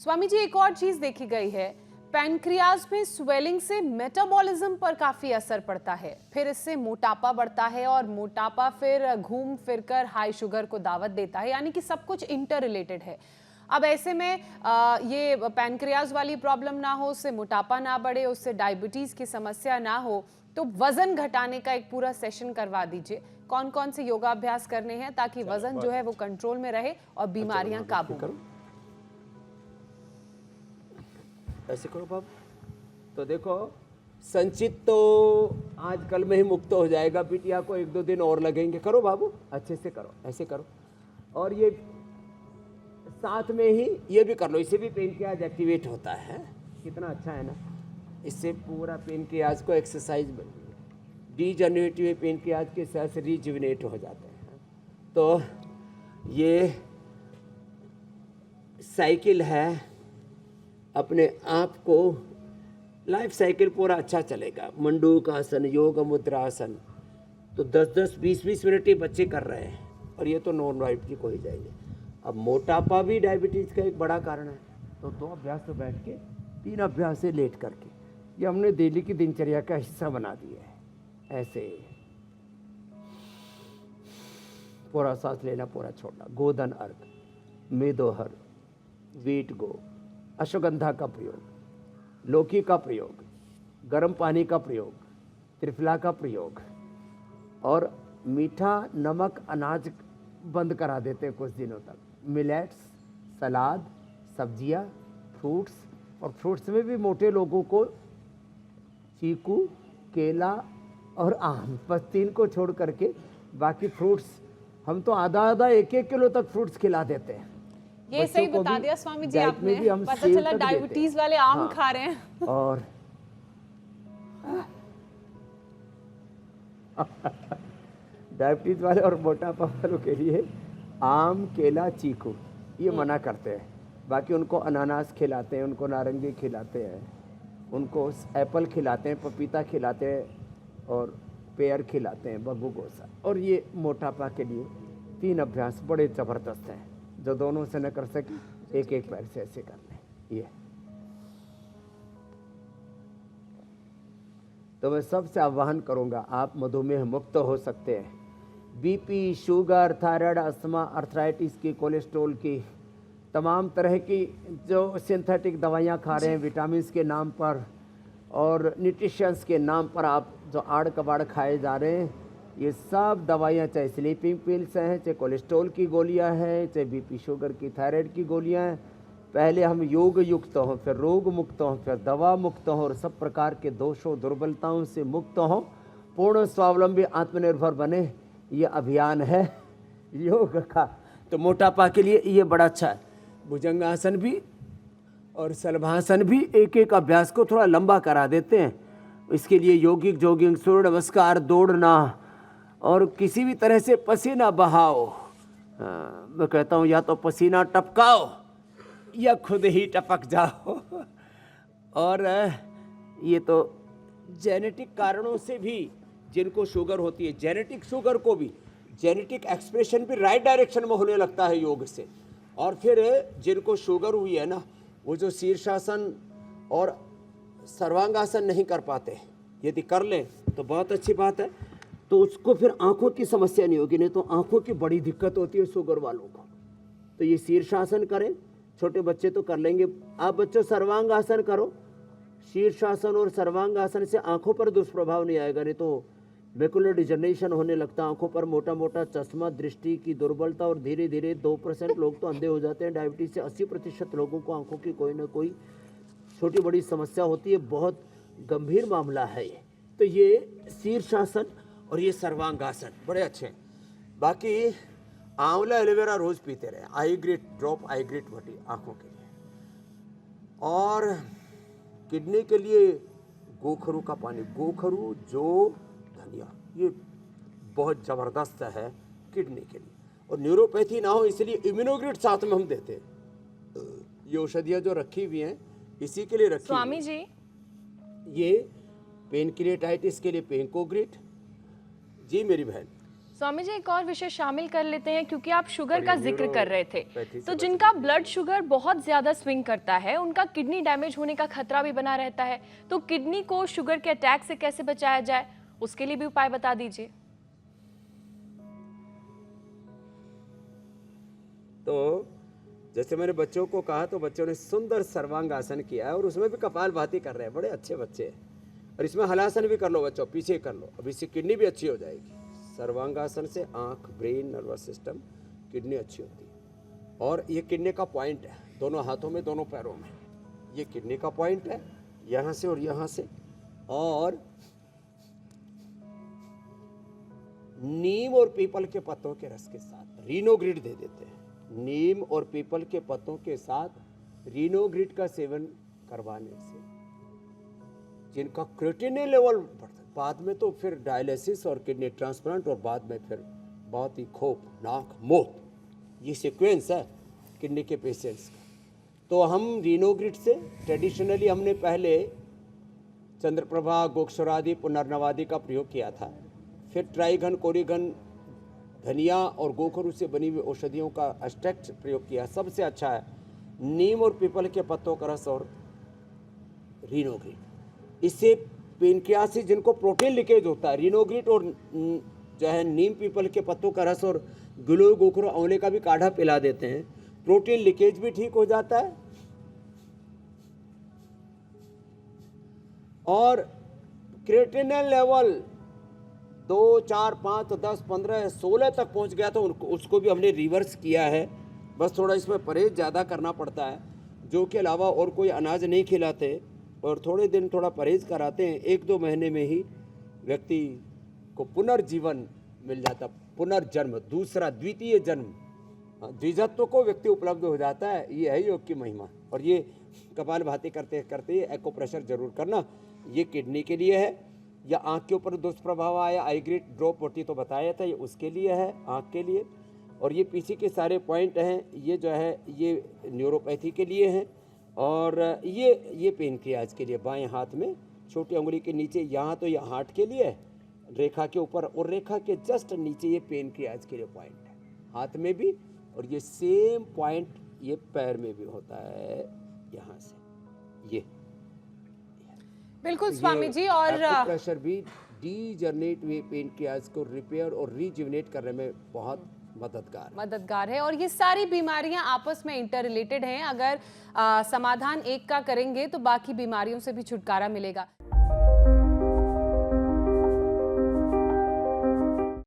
स्वामी जी, एक और चीज देखी गई है, पैनक्रियाज में स्वेलिंग से मेटाबॉलिज्म पर काफी असर पड़ता है, फिर इससे मोटापा बढ़ता है और मोटापा फिर घूम फिरकर हाई शुगर को दावत देता है, यानी कि सब कुछ इंटर रिलेटेड है। अब ऐसे में ये पैनक्रियाज वाली प्रॉब्लम ना हो, उससे मोटापा ना बढ़े, उससे डायबिटीज की समस्या ना हो, तो वजन घटाने का एक पूरा सेशन करवा दीजिए। कौन कौन से योगाभ्यास करने हैं ताकि वजन जो है वो कंट्रोल में रहे और बीमारियां काबू में। ऐसे करो बाबू। तो देखो, संचित तो आजकल में ही मुक्त हो जाएगा, बिटिया को 1-2 दिन और लगेंगे। करो बाबू, अच्छे से करो, ऐसे करो। और ये साथ में ही ये भी कर लो, इससे भी पेनक्रियाज एक्टिवेट होता है। कितना अच्छा है ना, इससे पूरा पेनक्रियाज को एक्सरसाइज बन गई, डीजनरेटिव पेनक्रियाज के सेल्स रिजुविनेट हो जाते हैं। तो ये साइकिल है, अपने आप को लाइफ साइकिल पूरा अच्छा चलेगा। मंडूक आसन, योग मुद्रा आसन तो 10-10, 20-20 मिनट ये बच्चे कर रहे हैं, और ये तो नॉन डायबिटिक हो ही जाएंगे। अब मोटापा भी डायबिटीज़ का एक बड़ा कारण है। तो 2 अभ्यास तो बैठ के, 3 अभ्यास से लेट करके, ये हमने डेली की दिनचर्या का हिस्सा बना दिया है। ऐसे पूरा सांस लेना, पूरा छोड़ना। गोधन अर्घ, मेदोहर, वीट गो, अश्वगंधा का प्रयोग, लौकी का प्रयोग, गर्म पानी का प्रयोग, त्रिफला का प्रयोग, और मीठा नमक अनाज बंद करा देते हैं कुछ दिनों तक। मिलेट्स, सलाद, सब्जियां, फ्रूट्स, और फ्रूट्स में भी मोटे लोगों को चीकू, केला और आम, बस 3 को छोड़ करके बाकी फ्रूट्स हम तो आधा 1-1 किलो तक फ्रूट्स खिला देते हैं। ये सही बता दिया स्वामी जी आपने, पता चला डायबिटीज वाले आम खा रहे हैं। और डायबिटीज वाले और मोटापा वालों के लिए आम, केला, चीकू ये मना करते हैं। बाकी उनको अनानास खिलाते हैं, उनको नारंगी खिलाते हैं, उनको एप्पल खिलाते हैं, पपीता खिलाते हैं, और पेयर खिलाते हैं, बब्बू गोसा। और ये मोटापा के लिए 3 अभ्यास बड़े ज़बरदस्त हैं, जो दोनों से न कर सके, एक पैर से ऐसे कर लें। ये तो मैं सबसे आह्वान करूंगा, आप मधुमेह मुक्त हो सकते हैं। BP, sugar, thyroid, asthma, arthritis की, कोलेस्ट्रॉल की, तमाम तरह की जो सिंथेटिक दवाइयाँ खा रहे हैं विटामिन के नाम पर और न्यूट्रिशंस के नाम पर, आप जो आड़ कबाड़ खाए जा रहे हैं, ये सब दवाइयाँ, चाहे स्लीपिंग पिल्स हैं, चाहे कोलेस्ट्रॉल की गोलियां हैं, चाहे बीपी, शुगर की, थायराइड की गोलियां हैं, पहले हम योग युक्त हों, फिर रोग मुक्त हों, फिर दवा मुक्त हों, और सब प्रकार के दोषों दुर्बलताओं से मुक्त हों, पूर्ण स्वावलंबी आत्मनिर्भर बने। ये अभियान है योग का। तो मोटापा के लिए ये बड़ा अच्छा है। भुजंगासन भी और शलभासन भी एक अभ्यास को थोड़ा लंबा करा देते हैं। इसके लिए योगिक जॉगिंग, सूर्य नमस्कार, दौड़ना, और किसी भी तरह से पसीना बहाओ। मैं कहता हूँ या तो पसीना टपकाओ या खुद ही टपक जाओ। और ये तो जेनेटिक कारणों से भी जिनको शुगर होती है, जेनेटिक शुगर को भी, जेनेटिक एक्सप्रेशन भी राइट डायरेक्शन में होने लगता है योग से। और फिर जिनको शुगर हुई है ना, वो जो शीर्षासन और सर्वांगासन नहीं कर पाते, यदि कर लें तो बहुत अच्छी बात है, तो उसको फिर आंखों की समस्या नहीं होगी। नहीं तो आंखों की बड़ी दिक्कत होती है शुगर वालों को। तो ये शीर्षासन करें, छोटे बच्चे तो कर लेंगे। आप बच्चों सर्वांगासन करो। शीर्षासन और सर्वांगासन से आंखों पर दुष्प्रभाव नहीं आएगा, नहीं तो मैकुलर डिजनरेशन होने लगता है, आंखों पर मोटा मोटा चश्मा, दृष्टि की दुर्बलता, और धीरे धीरे 2% लोग तो अंधे हो जाते हैं। डायबिटीज से 80% लोगों को आंखों की कोई ना कोई छोटी बड़ी समस्या होती है। बहुत गंभीर मामला है ये। तो ये शीर्षासन और ये सर्वांगासन बड़े अच्छे हैं। बाकी आंवला एलोवेरा रोज पीते रहे, I great drop, I great वटी आंखों के लिए। और किडनी के लिए गोखरू का पानी, गोखरू, जौ, धनिया, ये बहुत ज़बरदस्त है किडनी के लिए। और न्यूरोपैथी ना हो इसलिए इम्यूनोग्रिड साथ में हम देते हैं। ये औषधियाँ जो रखी हुई हैं इसी के लिए रखी। स्वामी जी, ये पेनक्रिएटाइटिस के लिए पेनकोग्रिड जी मेरी बहन, स्वामी जी, एक और विषय शामिल कर लेते हैं, क्योंकि आप शुगर का जिक्र कर रहे थे। न्यूरोपैथी से तो बच जिनका ब्लड शुगर बहुत ज्यादा स्विंग करता है, उनका किडनी डैमेज होने का खतरा भी बना रहता है। तो किडनी को शुगर के अटैक से कैसे बचाया जाए, उसके लिए भी उपाय बता दीजिए। तो जैसे मैंने बच्चों को कहा, तो बच्चों ने सुंदर सर्वांग आसन किया है और उसमें भी कपालभाति कर रहे हैं, बड़े अच्छे बच्चे हैं। और इसमें हलासन भी कर लो बच्चों, पीछे कर लो, अब इससे किडनी भी अच्छी हो जाएगी। सर्वांगासन से आंख, ब्रेन, नर्वस सिस्टम, किडनी अच्छी होती है। और ये किडनी का पॉइंट है, दोनों हाथों में, दोनों पैरों में, ये किडनी का पॉइंट है, यहाँ से और यहाँ से। और नीम और पीपल के पत्तों के रस के साथ रीनोग्रिड दे देते हैं। नीम और पीपल के पत्तों के साथ रीनोग्रिड का सेवन करवाने से जिनका क्रिएटिनिन लेवल बढ़ता है, बाद में तो फिर डायलिसिस और किडनी ट्रांसप्लांट, और बाद में फिर बहुत ही खौफनाक मौत, ये सीक्वेंस है किडनी के पेशेंट्स का। तो हम रीनोग्रिड से ट्रेडिशनली हमने पहले चंद्रप्रभा, गोक्षरादि, पुनर्नवादि का प्रयोग किया था। फिर ट्राइगन, कोरिगन, धनिया और गोखरू से बनी हुई औषधियों का एक्सट्रैक्ट प्रयोग किया। सबसे अच्छा है नीम और पीपल के पत्तों का रस और रीनोग्रिड। इससे पेनक्रियासिस, जिनको प्रोटीन लीकेज होता है, रीनोग्रिड और जो है नीम पीपल के पत्तों का रस और गिलोय, गोखरू, आंवले का भी काढ़ा पिला देते हैं, प्रोटीन लीकेज भी ठीक हो जाता है। और क्रिएटिनिन लेवल 2, 4, 5, 10, 15, 16 तक पहुंच गया, तो उसको भी हमने रिवर्स किया है। बस थोड़ा इसमें परहेज ज़्यादा करना पड़ता है, जो के अलावा और कोई अनाज नहीं खिलाते और थोड़े दिन थोड़ा परहेज कराते हैं। 1-2 महीने में ही व्यक्ति को पुनर्जीवन मिल जाता, पुनर्जन्म, दूसरा, द्वितीय जन्म, द्विजत्व को व्यक्ति उपलब्ध हो जाता है। ये है योग की महिमा। और ये कपालभाति करते करते एक्को प्रेशर जरूर करना। ये किडनी के लिए है, या आँख के ऊपर दुष्प्रभाव आया, आई ग्रेड ड्रॉप होती तो बताया था, ये उसके लिए है, आँख के लिए। और ये पीछे के सारे पॉइंट हैं, ये जो है ये न्यूरोपैथी के लिए हैं। और ये पेनक्रियाज के लिए, बाएं हाथ में छोटी उंगली के नीचे, यहाँ तो ये हार्ट के लिए है, रेखा के ऊपर, और रेखा के जस्ट नीचे ये पेनक्रियाज के लिए पॉइंट है, हाथ में भी। और ये सेम पॉइंट ये पैर में भी होता है, यहाँ से ये। बिल्कुल स्वामी जी। और प्रेशर भी डीजनरेट हुए पेनक्रियाज को रिपेयर और रीजुविनेट करने में बहुत मददगार है। और ये सारी बीमारियां आपस में इंटर रिलेटेड हैं। अगर समाधान एक का करेंगे तो बाकी बीमारियों से भी छुटकारा मिलेगा।